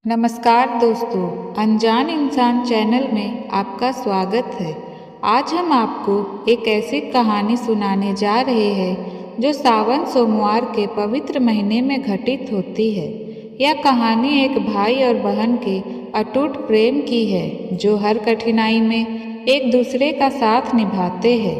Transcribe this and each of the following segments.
नमस्कार दोस्तों, अनजान इंसान चैनल में आपका स्वागत है। आज हम आपको एक ऐसी कहानी सुनाने जा रहे हैं जो सावन सोमवार के पवित्र महीने में घटित होती है। यह कहानी एक भाई और बहन के अटूट प्रेम की है जो हर कठिनाई में एक दूसरे का साथ निभाते हैं।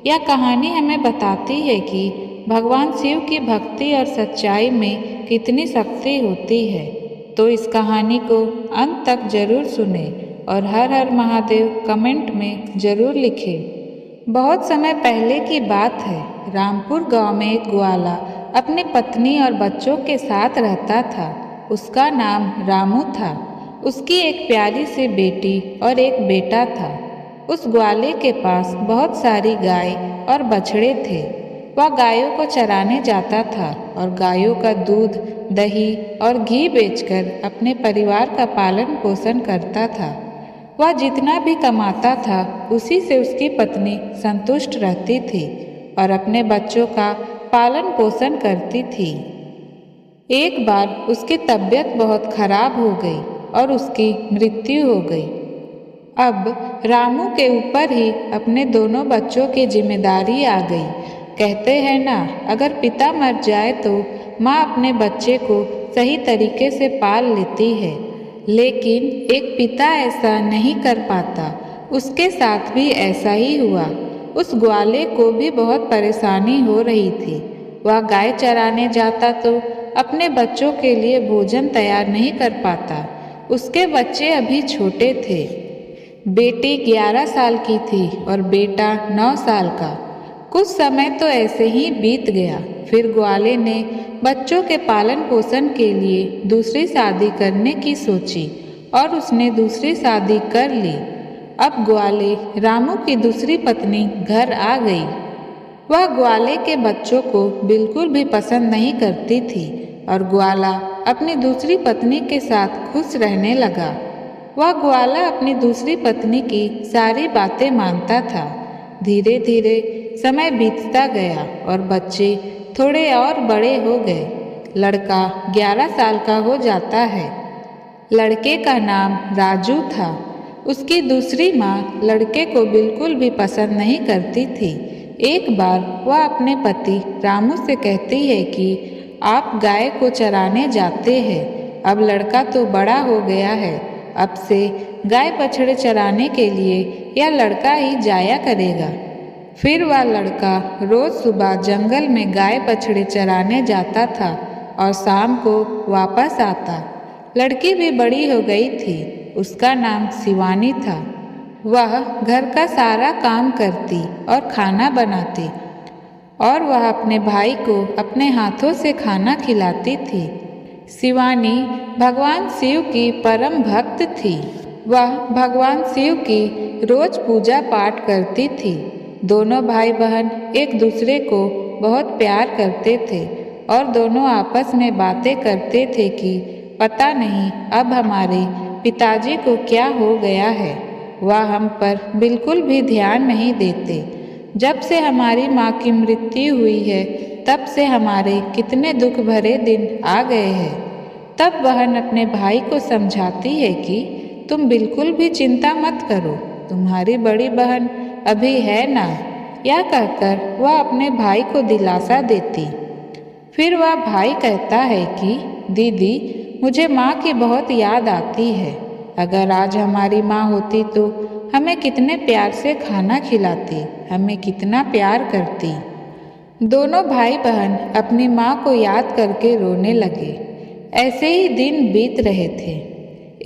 यह कहानी हमें बताती है कि भगवान शिव की भक्ति और सच्चाई में कितनी शक्ति होती है। तो इस कहानी को अंत तक जरूर सुने और हर हर महादेव कमेंट में जरूर लिखें। बहुत समय पहले की बात है। रामपुर गांव में एक ग्वाला अपनी पत्नी और बच्चों के साथ रहता था। उसका नाम रामू था। उसकी एक प्यारी सी बेटी और एक बेटा था। उस ग्वाले के पास बहुत सारी गाय और बछड़े थे। वह गायों को चराने जाता था और गायों का दूध, दही और घी बेचकर अपने परिवार का पालन पोषण करता था। वह जितना भी कमाता था उसी से उसकी पत्नी संतुष्ट रहती थी और अपने बच्चों का पालन पोषण करती थी। एक बार उसकी तबीयत बहुत खराब हो गई और उसकी मृत्यु हो गई। अब रामू के ऊपर ही अपने दोनों बच्चों की जिम्मेदारी आ गई। कहते हैं ना, अगर पिता मर जाए तो माँ अपने बच्चे को सही तरीके से पाल लेती है, लेकिन एक पिता ऐसा नहीं कर पाता। उसके साथ भी ऐसा ही हुआ। उस ग्वाले को भी बहुत परेशानी हो रही थी। वह गाय चराने जाता तो अपने बच्चों के लिए भोजन तैयार नहीं कर पाता। उसके बच्चे अभी छोटे थे। बेटी 11 साल की थी और बेटा 9 साल का। कुछ समय तो ऐसे ही बीत गया। फिर ग्वाले ने बच्चों के पालन पोषण के लिए दूसरी शादी करने की सोची और उसने दूसरी शादी कर ली। अब ग्वाले रामू की दूसरी पत्नी घर आ गई। वह ग्वाले के बच्चों को बिल्कुल भी पसंद नहीं करती थी और ग्वाला अपनी दूसरी पत्नी के साथ खुश रहने लगा। वह ग्वाला अपनी दूसरी पत्नी की सारी बातें मानता था। धीरे धीरे समय बीतता गया और बच्चे थोड़े और बड़े हो गए। लड़का 11 साल का हो जाता है। लड़के का नाम राजू था। उसकी दूसरी माँ लड़के को बिल्कुल भी पसंद नहीं करती थी। एक बार वह अपने पति रामू से कहती है कि आप गाय को चराने जाते हैं। अब लड़का तो बड़ा हो गया है। अब से गाय बछड़े चराने के लिए यह लड़का ही जाया करेगा। फिर वह लड़का रोज सुबह जंगल में गाय बछड़े चराने जाता था और शाम को वापस आता। लड़की भी बड़ी हो गई थी। उसका नाम शिवानी था। वह घर का सारा काम करती और खाना बनाती और वह अपने भाई को अपने हाथों से खाना खिलाती थी। शिवानी भगवान शिव की परम भक्त थी। वह भगवान शिव की रोज पूजा पाठ करती थी। दोनों भाई बहन एक दूसरे को बहुत प्यार करते थे और दोनों आपस में बातें करते थे कि पता नहीं अब हमारे पिताजी को क्या हो गया है। वह हम पर बिल्कुल भी ध्यान नहीं देते। जब से हमारी माँ की मृत्यु हुई है तब से हमारे कितने दुख भरे दिन आ गए हैं। तब बहन अपने भाई को समझाती है कि तुम बिल्कुल भी चिंता मत करो, तुम्हारी बड़ी बहन अभी है ना। यह कहकर वह अपने भाई को दिलासा देती। फिर वह भाई कहता है कि दीदी, मुझे माँ की बहुत याद आती है। अगर आज हमारी माँ होती तो हमें कितने प्यार से खाना खिलाती, हमें कितना प्यार करती। दोनों भाई बहन अपनी माँ को याद करके रोने लगे। ऐसे ही दिन बीत रहे थे।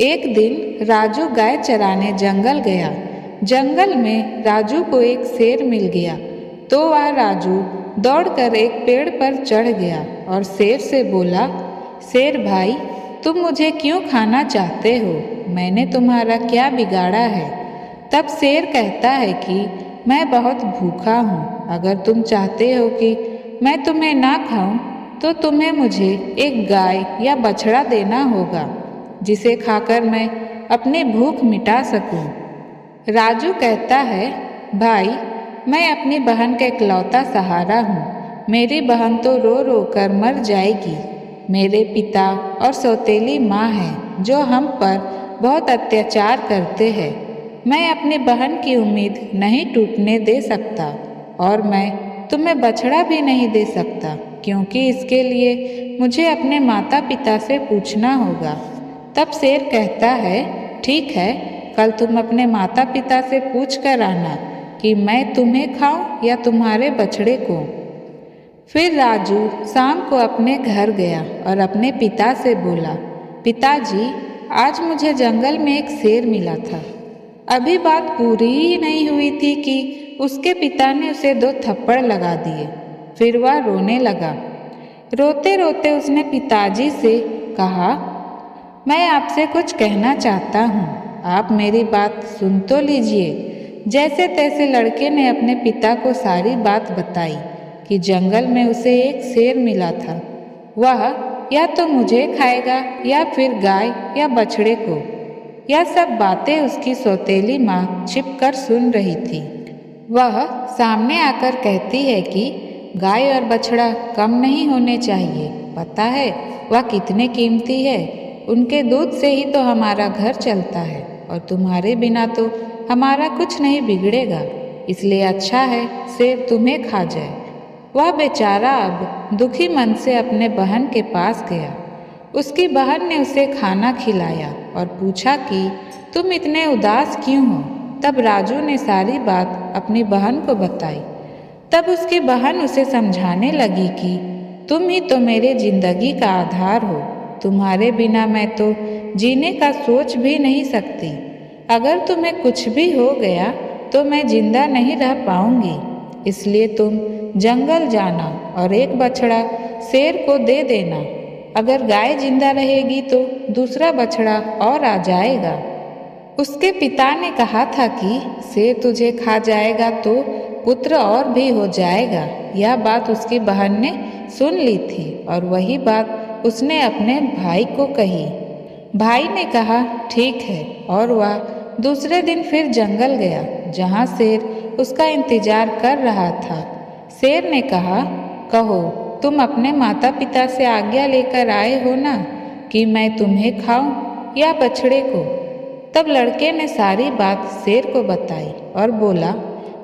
एक दिन राजू गाय चराने जंगल गया। जंगल में राजू को एक शेर मिल गया तो वह राजू दौड़कर एक पेड़ पर चढ़ गया और शेर से बोला, शेर भाई, तुम मुझे क्यों खाना चाहते हो? मैंने तुम्हारा क्या बिगाड़ा है? तब शेर कहता है कि मैं बहुत भूखा हूँ। अगर तुम चाहते हो कि मैं तुम्हें ना खाऊं तो तुम्हें मुझे एक गाय या बछड़ा देना होगा जिसे खाकर मैं अपनी भूख मिटा सकूं। राजू कहता है, भाई, मैं अपनी बहन का इकलौता सहारा हूँ। मेरी बहन तो रो रो कर मर जाएगी। मेरे पिता और सौतेली माँ हैं जो हम पर बहुत अत्याचार करते हैं। मैं अपनी बहन की उम्मीद नहीं टूटने दे सकता और मैं तुम्हें बछड़ा भी नहीं दे सकता, क्योंकि इसके लिए मुझे अपने माता पिता से पूछना होगा। तब शेर कहता है, ठीक है, कल तुम अपने माता पिता से पूछ कर आना कि मैं तुम्हें खाऊं या तुम्हारे बछड़े को। फिर राजू शाम को अपने घर गया और अपने पिता से बोला, पिताजी, आज मुझे जंगल में एक शेर मिला था। अभी बात पूरी ही नहीं हुई थी कि उसके पिता ने उसे 2 थप्पड़ लगा दिए। फिर वह रोने लगा। रोते रोते उसने पिताजी से कहा, मैं आपसे कुछ कहना चाहता हूँ, आप मेरी बात सुन तो लीजिए। जैसे तैसे लड़के ने अपने पिता को सारी बात बताई कि जंगल में उसे एक शेर मिला था। वह या तो मुझे खाएगा या फिर गाय या बछड़े को। यह सब बातें उसकी सौतेली माँ छिपकर सुन रही थी। वह सामने आकर कहती है कि गाय और बछड़ा कम नहीं होने चाहिए। पता है वह कितने कीमती है। उनके दूध से ही तो हमारा घर चलता है और तुम्हारे बिना तो हमारा कुछ नहीं बिगड़ेगा। इसलिए अच्छा है शेर तुम्हें खा जाए। वह बेचारा अब दुखी मन से अपने बहन के पास गया। उसकी बहन ने उसे खाना खिलाया और पूछा कि तुम इतने उदास क्यों हो। तब राजू ने सारी बात अपनी बहन को बताई। तब उसकी बहन उसे समझाने लगी कि तुम ही तो मेरे जिंदगी का आधार हो। तुम्हारे बिना मैं तो जीने का सोच भी नहीं सकती। अगर तुम्हें कुछ भी हो गया तो मैं जिंदा नहीं रह पाऊंगी। इसलिए तुम जंगल जाना और एक बछड़ा शेर को दे देना। अगर गाय जिंदा रहेगी तो दूसरा बछड़ा और आ जाएगा। उसके पिता ने कहा था कि शेर तुझे खा जाएगा तो पुत्र और भी हो जाएगा। यह बात उसकी बहन ने सुन ली थी और वही बात उसने अपने भाई को कही। भाई ने कहा, ठीक है, और वह दूसरे दिन फिर जंगल गया जहाँ शेर उसका इंतजार कर रहा था। शेर ने कहा, कहो, तुम अपने माता पिता से आज्ञा लेकर आए हो ना कि मैं तुम्हें खाऊं या बछड़े को। तब लड़के ने सारी बात शेर को बताई और बोला,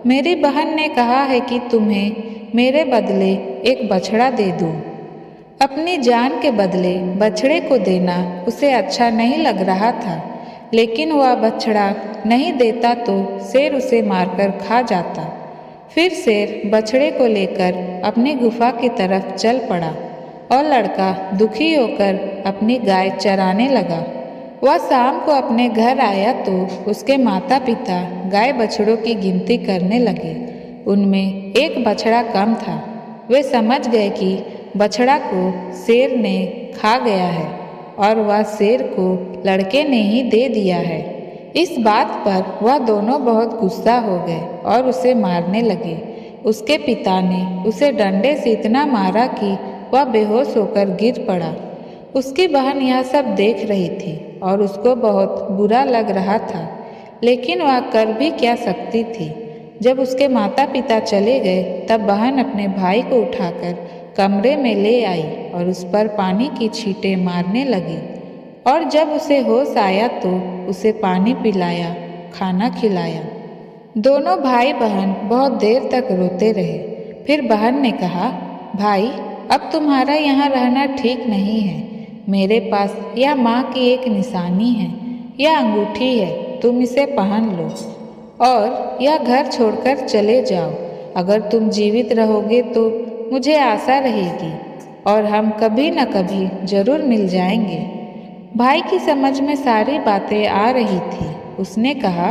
मेरी बहन ने कहा है कि तुम्हें मेरे बदले एक बछड़ा दे दूं। अपनी जान के बदले बछड़े को देना उसे अच्छा नहीं लग रहा था, लेकिन वह बछड़ा नहीं देता तो शेर उसे मारकर खा जाता। फिर शेर बछड़े को लेकर अपनी गुफा की तरफ चल पड़ा और लड़का दुखी होकर अपनी गाय चराने लगा। वह शाम को अपने घर आया तो उसके माता पिता गाय बछड़ों की गिनती करने लगे। उनमें एक बछड़ा कम था। वे समझ गए कि बछड़ा को शेर ने खा गया है और वह शेर को लड़के ने ही दे दिया है। इस बात पर वह दोनों बहुत गुस्सा हो गए और उसे मारने लगे। उसके पिता ने उसे डंडे से इतना मारा कि वह बेहोश होकर गिर पड़ा। उसकी बहन यह सब देख रही थी और उसको बहुत बुरा लग रहा था, लेकिन वह कर भी क्या सकती थी। जब उसके माता पिता चले गए तब बहन अपने भाई को उठाकर कमरे में ले आई और उस पर पानी की छींटे मारने लगी। और जब उसे होश आया तो उसे पानी पिलाया, खाना खिलाया। दोनों भाई बहन बहुत देर तक रोते रहे। फिर बहन ने कहा, भाई, अब तुम्हारा यहाँ रहना ठीक नहीं है। मेरे पास यह माँ की एक निशानी है, यह अंगूठी है, तुम इसे पहन लो और यह घर छोड़कर चले जाओ। अगर तुम जीवित रहोगे तो मुझे आशा रहेगी और हम कभी न कभी जरूर मिल जाएंगे। भाई की समझ में सारी बातें आ रही थी। उसने कहा,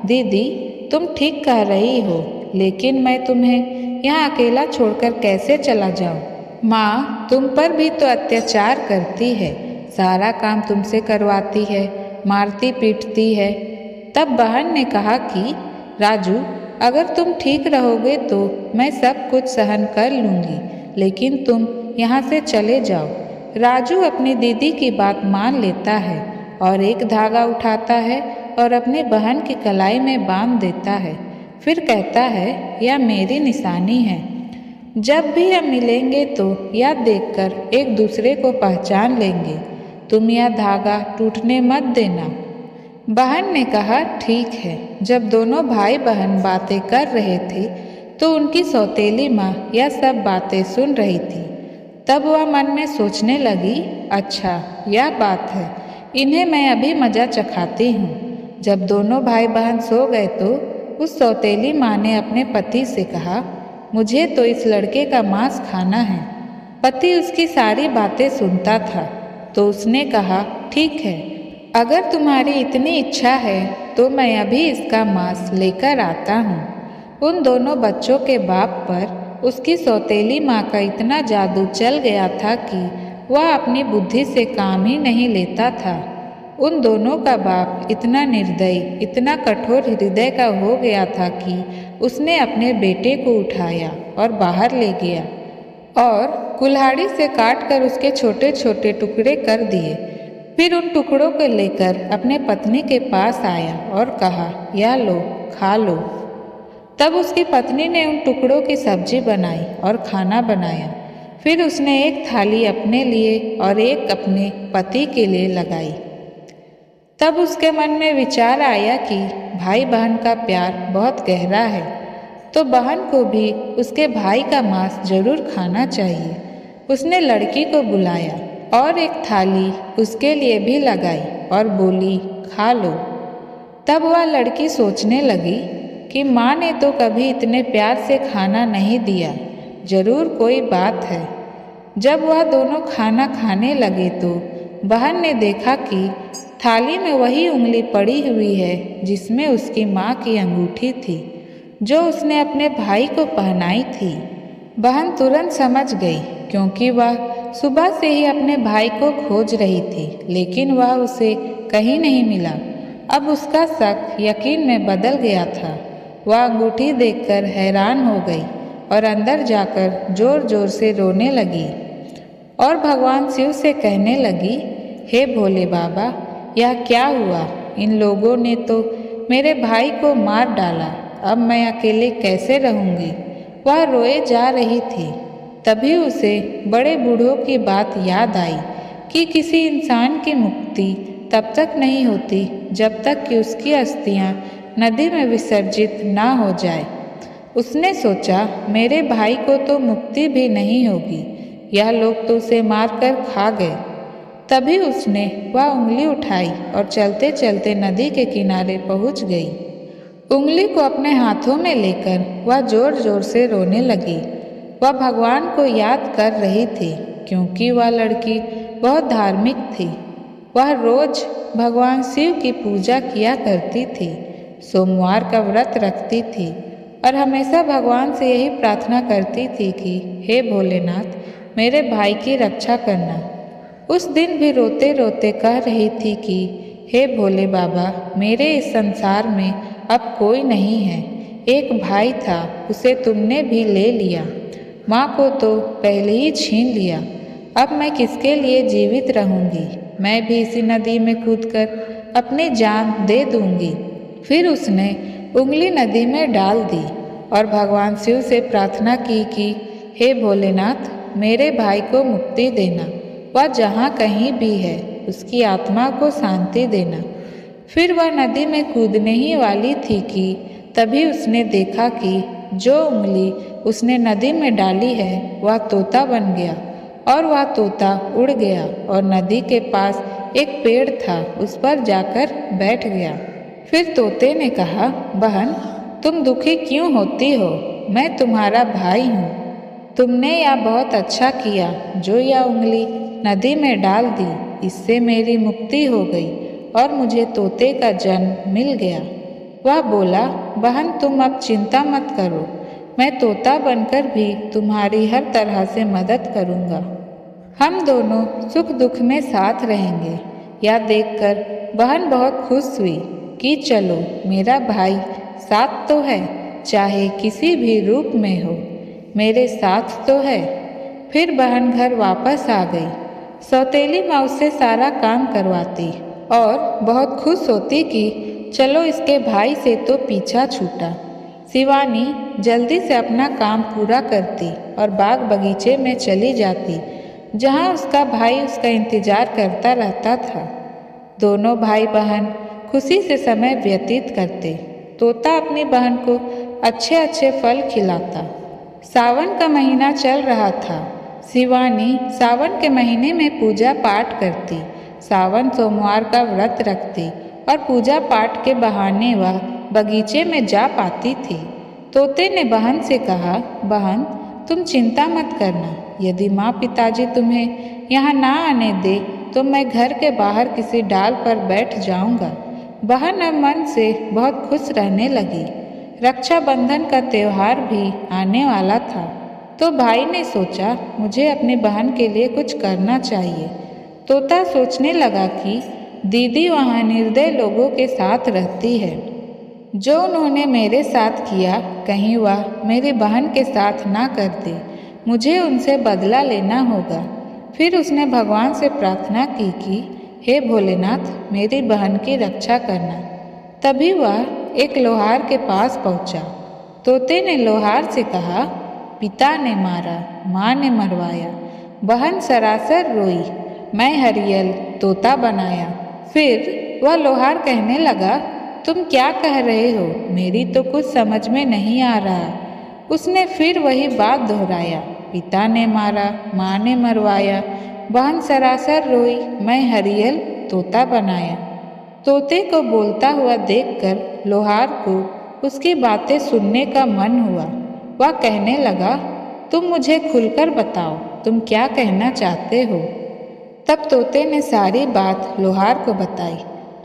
दीदी, तुम ठीक कह रही हो, लेकिन मैं तुम्हें यहाँ अकेला छोड़कर कैसे चला जाऊँ। माँ तुम पर भी तो अत्याचार करती है, सारा काम तुमसे करवाती है, मारती पीटती है। तब बहन ने कहा कि राजू, अगर तुम ठीक रहोगे तो मैं सब कुछ सहन कर लूँगी, लेकिन तुम यहाँ से चले जाओ। राजू अपनी दीदी की बात मान लेता है और एक धागा उठाता है और अपनी बहन की कलाई में बांध देता है। फिर कहता है, यह मेरी निशानी है। जब भी हम मिलेंगे तो यह देखकर एक दूसरे को पहचान लेंगे। तुम यह धागा टूटने मत देना। बहन ने कहा, ठीक है। जब दोनों भाई बहन बातें कर रहे थे तो उनकी सौतेली माँ यह सब बातें सुन रही थी। तब वह मन में सोचने लगी, अच्छा यह बात है, इन्हें मैं अभी मज़ा चखाती हूँ। जब दोनों भाई बहन सो गए तो उस सौतेली माँ ने अपने पति से कहा, मुझे तो इस लड़के का मांस खाना है। पति उसकी सारी बातें सुनता था तो उसने कहा, ठीक है, अगर तुम्हारी इतनी इच्छा है तो मैं अभी इसका मांस लेकर आता हूँ। उन दोनों बच्चों के बाप पर उसकी सौतेली माँ का इतना जादू चल गया था कि वह अपनी बुद्धि से काम ही नहीं लेता था। उन दोनों का बाप इतना निर्दयी, इतना कठोर हृदय का हो गया था कि उसने अपने बेटे को उठाया और बाहर ले गया और कुल्हाड़ी से काटकर उसके छोटे छोटे टुकड़े कर दिए। फिर उन टुकड़ों को लेकर अपने पत्नी के पास आया और कहा, यह लो, खा लो। तब उसकी पत्नी ने उन टुकड़ों की सब्जी बनाई और खाना बनाया। फिर उसने एक थाली अपने लिए और एक अपने पति के लिए लगाई। तब उसके मन में विचार आया कि भाई बहन का प्यार बहुत गहरा है, तो बहन को भी उसके भाई का मांस जरूर खाना चाहिए। उसने लड़की को बुलाया और एक थाली उसके लिए भी लगाई और बोली, खा लो। तब वह लड़की सोचने लगी कि माँ ने तो कभी इतने प्यार से खाना नहीं दिया, जरूर कोई बात है। जब वह दोनों खाना खाने लगे तो बहन ने देखा कि थाली में वही उंगली पड़ी हुई है जिसमें उसकी माँ की अंगूठी थी, जो उसने अपने भाई को पहनाई थी। बहन तुरंत समझ गई, क्योंकि वह सुबह से ही अपने भाई को खोज रही थी, लेकिन वह उसे कहीं नहीं मिला। अब उसका शक यकीन में बदल गया था। वह अंगूठी देखकर हैरान हो गई और अंदर जाकर जोर जोर से रोने लगी और भगवान शिव से कहने लगी, हे भोले बाबा, यह क्या हुआ? इन लोगों ने तो मेरे भाई को मार डाला। अब मैं अकेले कैसे रहूँगी? वह रोए जा रही थी। तभी उसे बड़े बूढ़ों की बात याद आई कि किसी इंसान की मुक्ति तब तक नहीं होती जब तक कि उसकी अस्थियाँ नदी में विसर्जित ना हो जाए। उसने सोचा, मेरे भाई को तो मुक्ति भी नहीं होगी, यह लोग तो उसे मारकर खा गए। तभी उसने वह उंगली उठाई और चलते चलते नदी के किनारे पहुंच गई। उंगली को अपने हाथों में लेकर वह जोर जोर से रोने लगी। वह भगवान को याद कर रही थी, क्योंकि वह लड़की बहुत धार्मिक थी। वह रोज भगवान शिव की पूजा किया करती थी, सोमवार का व्रत रखती थी और हमेशा भगवान से यही प्रार्थना करती थी कि हे भोलेनाथ, मेरे भाई की रक्षा करना। उस दिन भी रोते रोते कह रही थी कि हे भोले बाबा, मेरे इस संसार में अब कोई नहीं है। एक भाई था, उसे तुमने भी ले लिया। माँ को तो पहले ही छीन लिया। अब मैं किसके लिए जीवित रहूँगी? मैं भी इसी नदी में कूदकर अपनी जान दे दूँगी। फिर उसने उंगली नदी में डाल दी और भगवान शिव से प्रार्थना की कि हे भोलेनाथ, मेरे भाई को मुक्ति देना। वह जहाँ कहीं भी है, उसकी आत्मा को शांति देना। फिर वह नदी में कूदने ही वाली थी कि तभी उसने देखा कि जो उंगली उसने नदी में डाली है वह तोता बन गया और वह तोता उड़ गया और नदी के पास एक पेड़ था, उस पर जाकर बैठ गया। फिर तोते ने कहा, बहन, तुम दुखी क्यों होती हो? मैं तुम्हारा भाई हूँ। तुमने यह बहुत अच्छा किया जो यह उंगली नदी में डाल दी। इससे मेरी मुक्ति हो गई और मुझे तोते का जन्म मिल गया। वह बोला, बहन, तुम अब चिंता मत करो, मैं तोता बनकर भी तुम्हारी हर तरह से मदद करूँगा। हम दोनों सुख दुख में साथ रहेंगे। यह देखकर बहन बहुत खुश हुई कि चलो, मेरा भाई साथ तो है, चाहे किसी भी रूप में हो, मेरे साथ तो है। फिर बहन घर वापस आ गई। सौतेली माँ उससे सारा काम करवाती और बहुत खुश होती कि चलो, इसके भाई से तो पीछा छूटा। शिवानी जल्दी से अपना काम पूरा करती और बाग बगीचे में चली जाती, जहाँ उसका भाई उसका इंतजार करता रहता था। दोनों भाई बहन खुशी से समय व्यतीत करते। तोता अपनी बहन को अच्छे अच्छे फल खिलाता। सावन का महीना चल रहा था। शिवानी सावन के महीने में पूजा पाठ करती, सावन सोमवार का व्रत रखती और पूजा पाठ के बहाने वह बगीचे में जा पाती थी। तोते ने बहन से कहा, बहन तुम चिंता मत करना, यदि माँ पिताजी तुम्हें यहाँ ना आने दे तो मैं घर के बाहर किसी डाल पर बैठ जाऊँगा। बहन अब मन से बहुत खुश रहने लगी। रक्षाबंधन का त्यौहार भी आने वाला था, तो भाई ने सोचा मुझे अपनी बहन के लिए कुछ करना चाहिए। तोता सोचने लगा कि दीदी वहाँ निर्दय लोगों के साथ रहती है, जो उन्होंने मेरे साथ किया कहीं वह मेरी बहन के साथ ना कर दे, मुझे उनसे बदला लेना होगा। फिर उसने भगवान से प्रार्थना की कि हे भोलेनाथ मेरी बहन की रक्षा करना। तभी वह एक लोहार के पास पहुंचा। तोते ने लोहार से कहा, पिता ने मारा, माँ ने मरवाया, बहन सरासर रोई, मैं हरियल तोता बनाया। फिर वह लोहार कहने लगा, तुम क्या कह रहे हो, मेरी तो कुछ समझ में नहीं आ रहा। उसने फिर वही बात दोहराया, पिता ने मारा, माँ ने मरवाया, बहन सरासर रोई, मैं हरियल तोता बनाया। तोते को बोलता हुआ देखकर लोहार को उसकी बातें सुनने का मन हुआ। वह कहने लगा, तुम मुझे खुलकर बताओ, तुम क्या कहना चाहते हो। तब तोते ने सारी बात लोहार को बताई।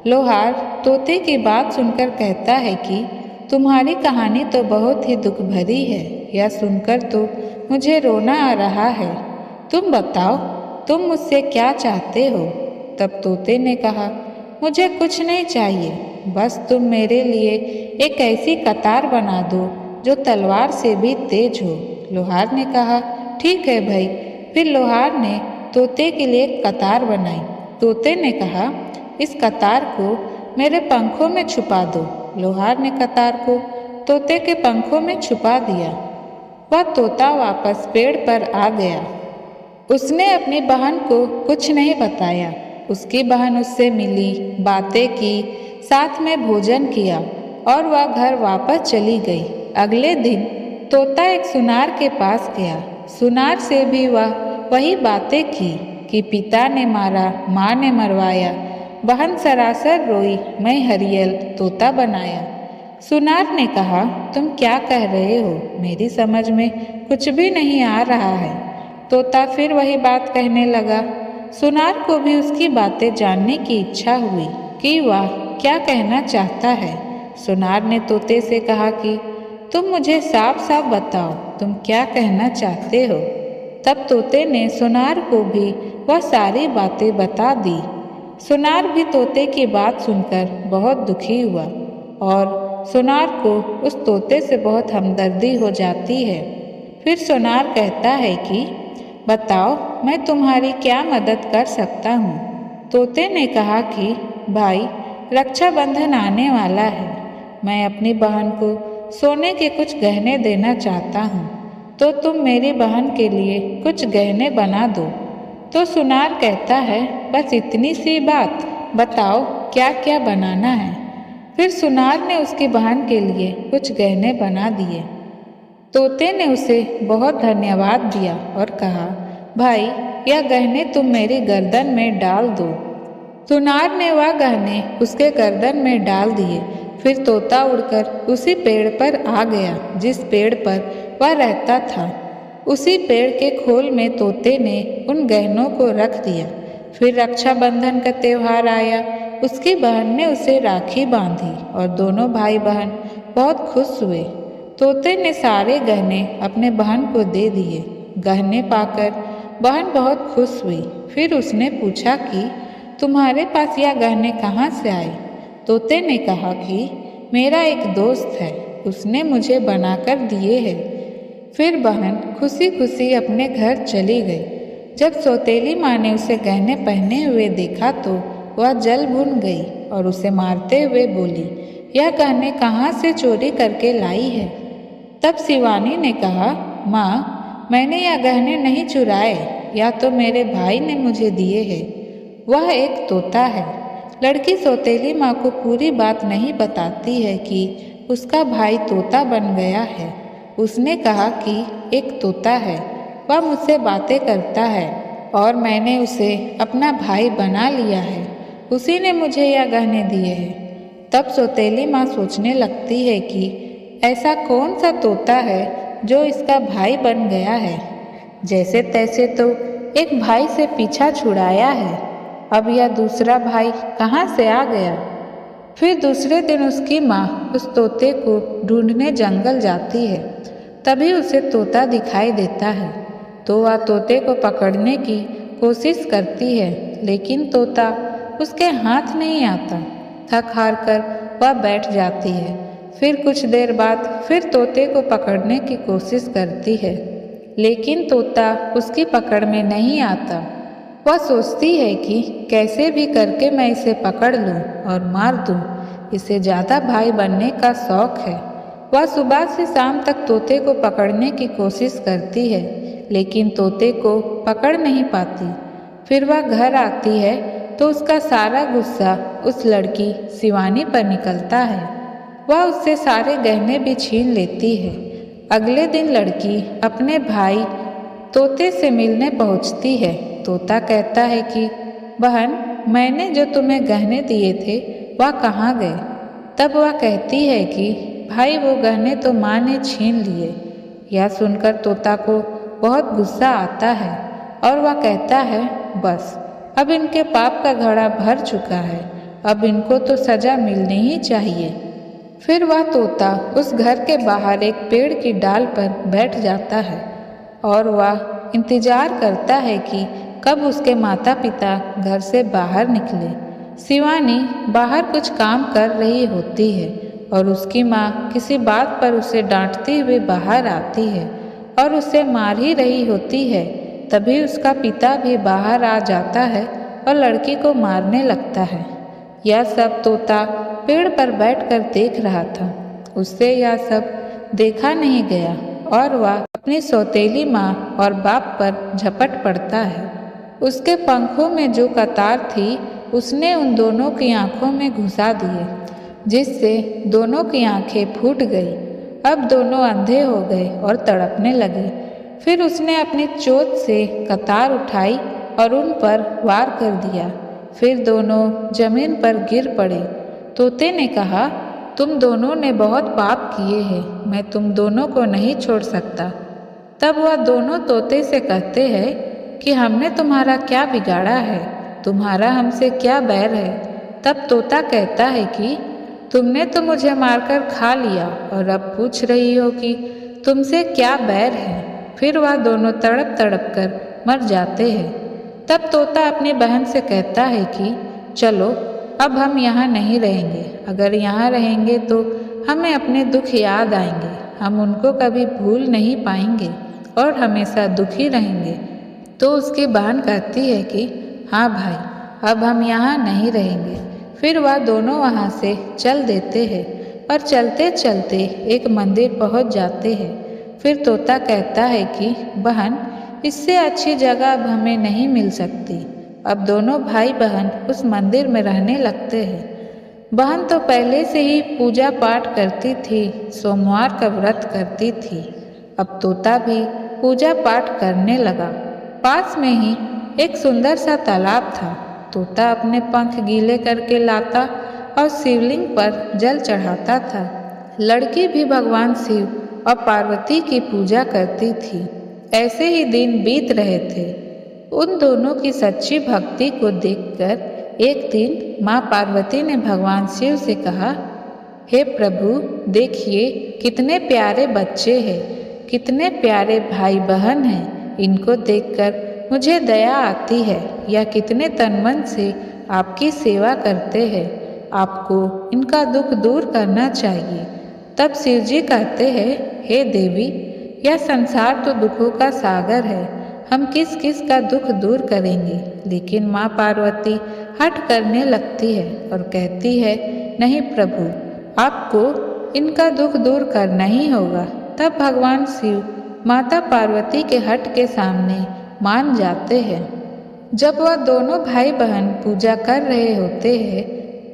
लोहार तोते की बात सुनकर कहता है कि तुम्हारी कहानी तो बहुत ही दुख भरी है, यह सुनकर तो मुझे रोना आ रहा है। तुम बताओ, तुम मुझसे क्या चाहते हो। तब तोते ने कहा, मुझे कुछ नहीं चाहिए, बस तुम मेरे लिए एक ऐसी कतार बना दो जो तलवार से भी तेज हो। लोहार ने कहा, ठीक है भाई। फिर लोहार ने तोते के लिए एक कतार बनाई। तोते ने कहा, इस कतार को मेरे पंखों में छुपा दो। लोहार ने कतार को तोते के पंखों में छुपा दिया। वह तोता वापस पेड़ पर आ गया। उसने अपनी बहन को कुछ नहीं बताया। उसकी बहन उससे मिली, बातें की, साथ में भोजन किया और वह घर वापस चली गई। अगले दिन तोता एक सुनार के पास गया। सुनार से भी वह वही बातें की कि पिता ने मारा, माँ ने मरवाया, बहन सरासर रोई, मैं हरियल तोता बनाया। सुनार ने कहा, तुम क्या कह रहे हो, मेरी समझ में कुछ भी नहीं आ रहा है। तोता फिर वही बात कहने लगा। सुनार को भी उसकी बातें जानने की इच्छा हुई कि वह क्या कहना चाहता है। सुनार ने तोते से कहा कि तुम मुझे साफ साफ बताओ, तुम क्या कहना चाहते हो। तब तोते ने सुनार को भी वह सारी बातें बता दी। सुनार भी तोते की बात सुनकर बहुत दुखी हुआ और सुनार को उस तोते से बहुत हमदर्दी हो जाती है। फिर सुनार कहता है कि बताओ, मैं तुम्हारी क्या मदद कर सकता हूँ। तोते ने कहा कि भाई, रक्षाबंधन आने वाला है, मैं अपनी बहन को सोने के कुछ गहने देना चाहता हूँ, तो तुम मेरी बहन के लिए कुछ गहने बना दो। तो सुनार कहता है, बस इतनी सी बात, बताओ क्या क्या बनाना है। फिर सुनार ने उसकी बहन के लिए कुछ गहने बना दिए। तोते ने उसे बहुत धन्यवाद दिया और कहा, भाई यह गहने तुम मेरी गर्दन में डाल दो। सुनार ने वह गहने उसके गर्दन में डाल दिए। फिर तोता उड़कर उसी पेड़ पर आ गया जिस पेड़ पर वह रहता था। उसी पेड़ के खोल में तोते ने उन गहनों को रख दिया। फिर रक्षाबंधन का त्यौहार आया। उसकी बहन ने उसे राखी बांधी और दोनों भाई बहन बहुत खुश हुए। तोते ने सारे गहने अपने बहन को दे दिए। गहने पाकर बहन बहुत खुश हुई। फिर उसने पूछा कि तुम्हारे पास यह गहने कहाँ से आए। तोते ने कहा कि मेरा एक दोस्त है, उसने मुझे बनाकर दिए हैं। फिर बहन खुशी खुशी अपने घर चली गई। जब सौतेली माँ ने उसे गहने पहने हुए देखा तो वह जल भुन गई और उसे मारते हुए बोली, यह गहने कहाँ से चोरी करके लाई है। तब शिवानी ने कहा, माँ, मैंने यह गहने नहीं चुराए, या तो मेरे भाई ने मुझे दिए हैं। वह एक तोता है। लड़की सौतेली माँ को पूरी बात नहीं बताती है कि उसका भाई तोता बन गया है। उसने कहा कि एक तोता है, वह मुझसे बातें करता है और मैंने उसे अपना भाई बना लिया है। उसी ने मुझे यह गहने दिए हैं। तब सौतेली माँ सोचने लगती है कि ऐसा कौन सा तोता है जो इसका भाई बन गया है। जैसे तैसे तो एक भाई से पीछा छुड़ाया है, अब यह दूसरा भाई कहाँ से आ गया। फिर दूसरे दिन उसकी माँ उस तोते को ढूंढने जंगल जाती है। तभी उसे तोता दिखाई देता है, तो वह तोते को पकड़ने की कोशिश करती है, लेकिन तोता उसके हाथ नहीं आता। थक हार कर वह बैठ जाती है। फिर कुछ देर बाद फिर तोते को पकड़ने की कोशिश करती है, लेकिन तोता उसकी पकड़ में नहीं आता। वह सोचती है कि कैसे भी करके मैं इसे पकड़ लूं और मार दूं। इसे ज़्यादा भाई बनने का शौक है। वह सुबह से शाम तक तोते को पकड़ने की कोशिश करती है, लेकिन तोते को पकड़ नहीं पाती। फिर वह घर आती है तो उसका सारा गुस्सा उस लड़की शिवानी पर निकलता है। वह उससे सारे गहने भी छीन लेती है। अगले दिन लड़की अपने भाई तोते से मिलने पहुंचती है। तोता कहता है कि बहन, मैंने जो तुम्हें गहने दिए थे वह कहाँ गए। तब वह कहती है कि भाई, वो गहने तो माँ ने छीन लिए। यह सुनकर तोता को बहुत गुस्सा आता है और वह कहता है, बस अब इनके पाप का घड़ा भर चुका है, अब इनको तो सजा मिलनी ही चाहिए। फिर वह तोता उस घर के बाहर एक पेड़ की डाल पर बैठ जाता है और वह इंतजार करता है कि कब उसके माता पिता घर से बाहर निकले। शिवानी बाहर कुछ काम कर रही होती है और उसकी माँ किसी बात पर उसे डांटते हुए बाहर आती है और उसे मार ही रही होती है। तभी उसका पिता भी बाहर आ जाता है और लड़की को मारने लगता है। यह सब तोता पेड़ पर बैठकर देख रहा था। उससे यह सब देखा नहीं गया और वह अपनी सौतेली माँ और बाप पर झपट पड़ता है। उसके पंखों में जो कतार थी उसने उन दोनों की आंखों में घुसा दिए, जिससे दोनों की आंखें फूट गई। अब दोनों अंधे हो गए और तड़पने लगे। फिर उसने अपनी चोट से कतार उठाई और उन पर वार कर दिया। फिर दोनों जमीन पर गिर पड़े। तोते ने कहा, तुम दोनों ने बहुत पाप किए हैं, मैं तुम दोनों को नहीं छोड़ सकता। तब वह दोनों तोते से कहते हैं कि हमने तुम्हारा क्या बिगाड़ा है, तुम्हारा हमसे क्या बैर है। तब तोता कहता है कि तुमने तो मुझे मारकर खा लिया और अब पूछ रही हो कि तुमसे क्या बैर है। फिर वह दोनों तड़प तड़प कर मर जाते हैं। तब तोता अपनी बहन से कहता है कि चलो, अब हम यहाँ नहीं रहेंगे। अगर यहाँ रहेंगे तो हमें अपने दुख याद आएंगे, हम उनको कभी भूल नहीं पाएंगे और हमेशा दुखी रहेंगे। तो उसकी बहन कहती है कि हाँ भाई, अब हम यहाँ नहीं रहेंगे। फिर वह दोनों वहाँ से चल देते हैं और चलते चलते एक मंदिर पहुँच जाते हैं। फिर तोता कहता है कि बहन, इससे अच्छी जगह अब हमें नहीं मिल सकती। अब दोनों भाई बहन उस मंदिर में रहने लगते हैं। बहन तो पहले से ही पूजा पाठ करती थी, सोमवार का व्रत करती थी। अब तोता भी पूजा पाठ करने लगा। पास में ही एक सुंदर सा तालाब था। तोता अपने पंख गीले करके लाता और शिवलिंग पर जल चढ़ाता था। लड़की भी भगवान शिव और पार्वती की पूजा करती थी। ऐसे ही दिन बीत रहे थे। उन दोनों की सच्ची भक्ति को देखकर एक दिन माँ पार्वती ने भगवान शिव से कहा, हे प्रभु, देखिए कितने प्यारे बच्चे हैं, कितने प्यारे भाई बहन हैं। इनको देखकर मुझे दया आती है। यह कितने तन मन से आपकी सेवा करते हैं। आपको इनका दुख दूर करना चाहिए। तब शिव जी कहते हैं, हे देवी, यह संसार तो दुखों का सागर है, हम किस किस का दुख दूर करेंगे। लेकिन माँ पार्वती हट करने लगती है और कहती है, नहीं प्रभु, आपको इनका दुख दूर करना ही होगा। तब भगवान शिव माता पार्वती के हट के सामने मान जाते हैं। जब वह दोनों भाई बहन पूजा कर रहे होते हैं,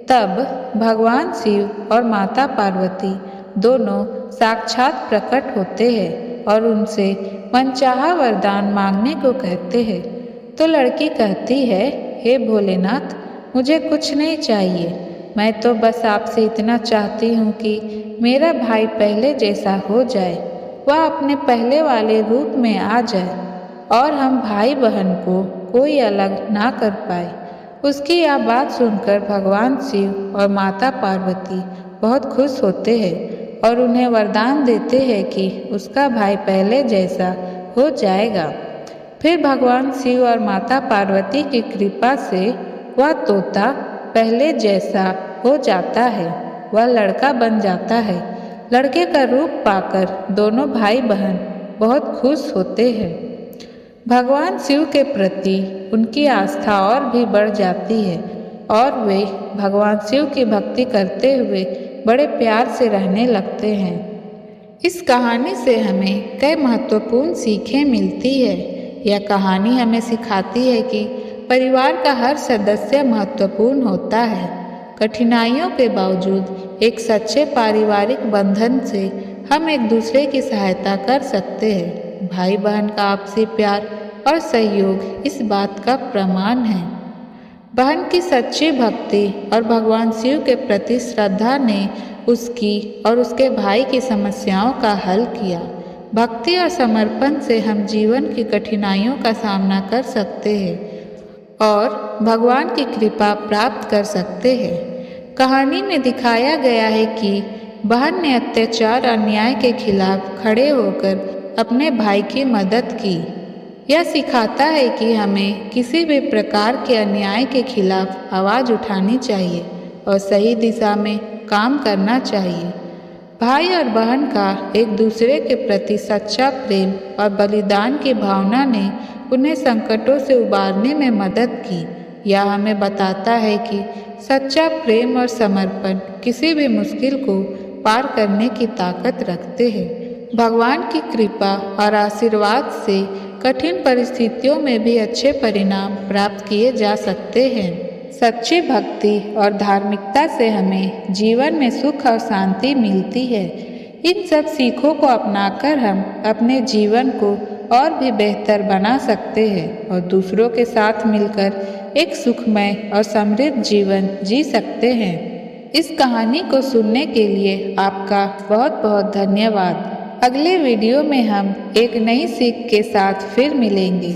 तब भगवान शिव और माता पार्वती दोनों साक्षात प्रकट होते हैं और उनसे मनचाहा वरदान मांगने को कहते हैं। तो लड़की कहती है, हे भोलेनाथ, मुझे कुछ नहीं चाहिए, मैं तो बस आपसे इतना चाहती हूँ कि मेरा भाई पहले जैसा हो जाए, वह अपने पहले वाले रूप में आ जाए और हम भाई बहन को कोई अलग ना कर पाए। उसकी यह बात सुनकर भगवान शिव और माता पार्वती बहुत खुश होते हैं और उन्हें वरदान देते हैं कि उसका भाई पहले जैसा हो जाएगा। फिर भगवान शिव और माता पार्वती की कृपा से वह तोता पहले जैसा हो जाता है, वह लड़का बन जाता है। लड़के का रूप पाकर दोनों भाई बहन बहुत खुश होते हैं। भगवान शिव के प्रति उनकी आस्था और भी बढ़ जाती है और वे भगवान शिव की भक्ति करते हुए बड़े प्यार से रहने लगते हैं। इस कहानी से हमें कई महत्वपूर्ण सीखें मिलती है। यह कहानी हमें सिखाती है कि परिवार का हर सदस्य महत्वपूर्ण होता है। कठिनाइयों के बावजूद एक सच्चे पारिवारिक बंधन से हम एक दूसरे की सहायता कर सकते हैं। भाई बहन का आपसी प्यार और सहयोग इस बात का प्रमाण है। बहन की सच्ची भक्ति और भगवान शिव के प्रति श्रद्धा ने उसकी और उसके भाई की समस्याओं का हल किया। भक्ति और समर्पण से हम जीवन की कठिनाइयों का सामना कर सकते हैं और भगवान की कृपा प्राप्त कर सकते हैं। कहानी में दिखाया गया है कि बहन ने अत्याचार और अन्याय के खिलाफ खड़े होकर अपने भाई की मदद की। यह सिखाता है कि हमें किसी भी प्रकार के अन्याय के खिलाफ आवाज़ उठानी चाहिए और सही दिशा में काम करना चाहिए। भाई और बहन का एक दूसरे के प्रति सच्चा प्रेम और बलिदान की भावना ने उन्हें संकटों से उबारने में मदद की। यह हमें बताता है कि सच्चा प्रेम और समर्पण किसी भी मुश्किल को पार करने की ताकत रखते हैं। भगवान की कृपा और आशीर्वाद से कठिन परिस्थितियों में भी अच्छे परिणाम प्राप्त किए जा सकते हैं। सच्ची भक्ति और धार्मिकता से हमें जीवन में सुख और शांति मिलती है। इन सब सीखों को अपनाकर हम अपने जीवन को और भी बेहतर बना सकते हैं और दूसरों के साथ मिलकर एक सुखमय और समृद्ध जीवन जी सकते हैं। इस कहानी को सुनने के लिए आपका बहुत बहुत धन्यवाद। अगले वीडियो में हम एक नई सीख के साथ फिर मिलेंगे।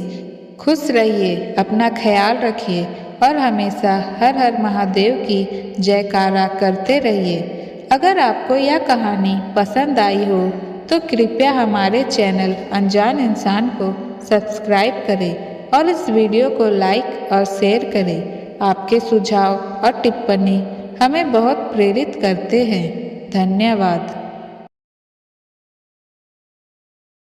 खुश रहिए, अपना ख्याल रखिए और हमेशा हर हर महादेव की जयकारा करते रहिए। अगर आपको यह कहानी पसंद आई हो तो कृपया हमारे चैनल अनजान इंसान को सब्सक्राइब करें और इस वीडियो को लाइक और शेयर करें। आपके सुझाव और टिप्पणी हमें बहुत प्रेरित करते हैं। धन्यवाद।